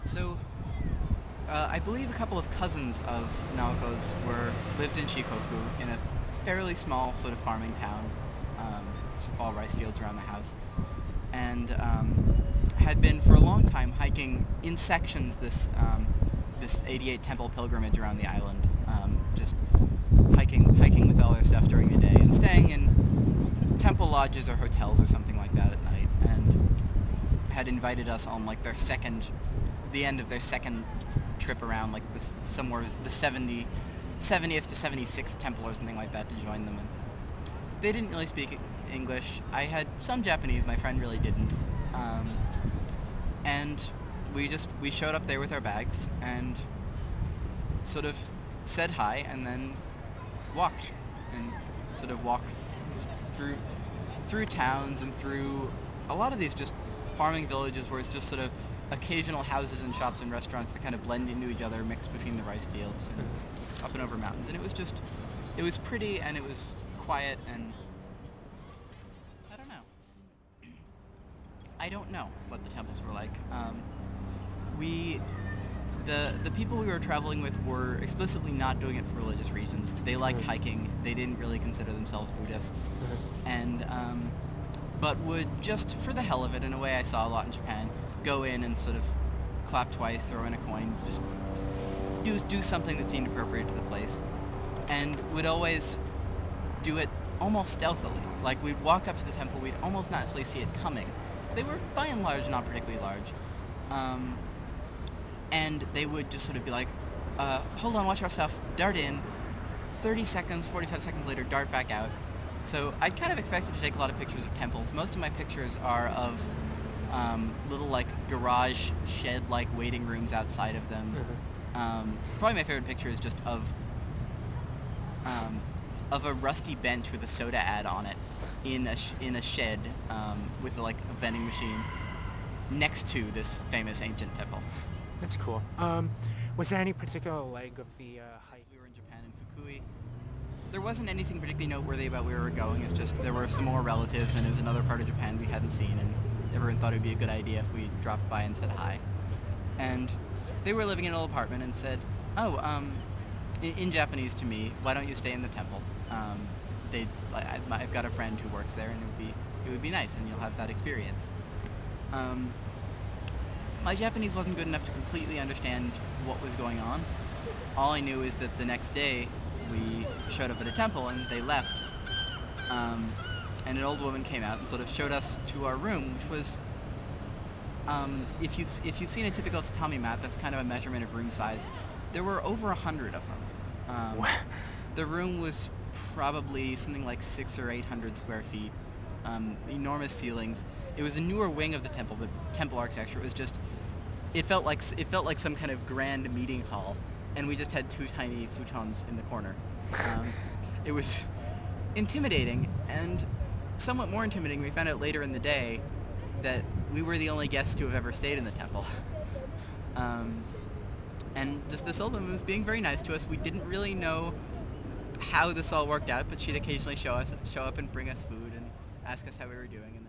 So, I believe a couple of cousins of Naoko's lived in Shikoku in a fairly small sort of farming town, just all rice fields around the house, and had been for a long time hiking in sections this 88 temple pilgrimage around the island, just hiking with all their stuff during the day and staying in temple lodges or hotels or something like that at night, and had invited us on like the end of their second trip around, like this somewhere the 70th to 76th temple or something like that, to join them. And they didn't really speak English. I had some Japanese, my friend really didn't. And we showed up there with our bags and sort of said hi and then walked through towns and through a lot of these just farming villages where it's just sort of occasional houses and shops and restaurants that kind of blend into each other, mixed between the rice fields and up and over mountains. And it was pretty and it was quiet, and I don't know. I don't know what the temples were like. The people we were traveling with were explicitly not doing it for religious reasons. They liked hiking. They didn't really consider themselves Buddhists. And but would just, for the hell of it, in a way I saw a lot in Japan, go in and sort of clap twice, throw in a coin, just do something that seemed appropriate to the place, and would always do it almost stealthily. Like, we'd walk up to the temple, we'd almost not necessarily see it coming. They were, by and large, not particularly large. And they would just sort of be like, hold on, watch our stuff, dart in, 30 seconds, 45 seconds later, dart back out. So I kind of expected to take a lot of pictures of temples. Most of my pictures are of little, like, garage shed-like waiting rooms outside of them. Probably my favorite picture is just of a rusty bench with a soda ad on it in a shed with like a vending machine next to this famous ancient temple. That's cool. Was there any particular leg of the hike? We were in Japan in Fukui. There wasn't anything particularly noteworthy about where we were going. It's just there were some more relatives, and it was another part of Japan we hadn't seen, and everyone thought it would be a good idea if we dropped by and said hi. And they were living in an old apartment and said, oh, in Japanese to me, why don't you stay in the temple? I've got a friend who works there, and it would be nice, and you'll have that experience. My Japanese wasn't good enough to completely understand what was going on. All I knew is that the next day we showed up at a temple and they left. And an old woman came out and sort of showed us to our room, which was, if you've seen a typical tatami mat, that's kind of a measurement of room size. There were over 100 of them. The room was probably something like 600 or 800 square feet. Enormous ceilings. It was a newer wing of the temple, but temple architecture was just, it felt like some kind of grand meeting hall, and we just had two tiny futons in the corner. It was intimidating, and somewhat more intimidating, we found out later in the day that we were the only guests to have ever stayed in the temple. And just this old woman was being very nice to us. We didn't really know how this all worked out, but she'd occasionally show up and bring us food and ask us how we were doing.